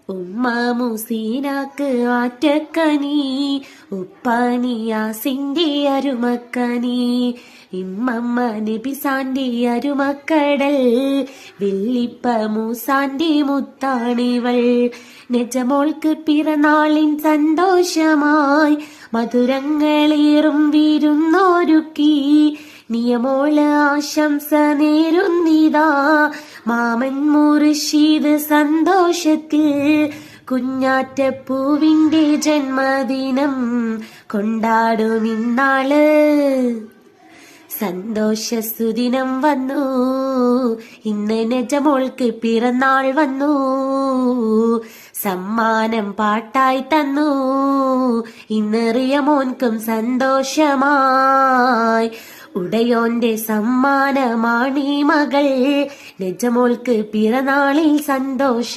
ഉമ്മ മുസീനാക്ക് ആറ്റക്കനി, ഉപ്പാനിയാസിന്റെ അരുമക്കനി, ഇമ്മമ്മ നബിസാന്റെ അരുമക്കടൽ, വില്ലിപ്പ മൂസാന്റെ മുത്താണിവൾ. നെജമോൾക്ക് പിറന്നാളിൻ സന്തോഷമായി മധുരങ്ങളേറും വിരുന്നോരുക്കി, നിയമോള് ആശംസ നേരുന്നിതാ മാമൻ മുർഷിദ് സന്തോഷത്തിൽ. കുഞ്ഞാറ്റപ്പൂവിന്റെ ജന്മദിനം കൊണ്ടാടും ഇന്നാള്, സന്തോഷസുദിനം വന്നു ഇന്ന്, നെജമോൾക്ക് പിറന്നാൾ വന്നു, സമ്മാനം പാട്ടായി തന്നു ഇന്ന്, റിയമോൻക്കും സന്തോഷമായി. ഉടയോന്റെ സമ്മാനമാണീ മകൾ, നെജമോൾക്ക് പിറന്നാളിൽ സന്തോഷം.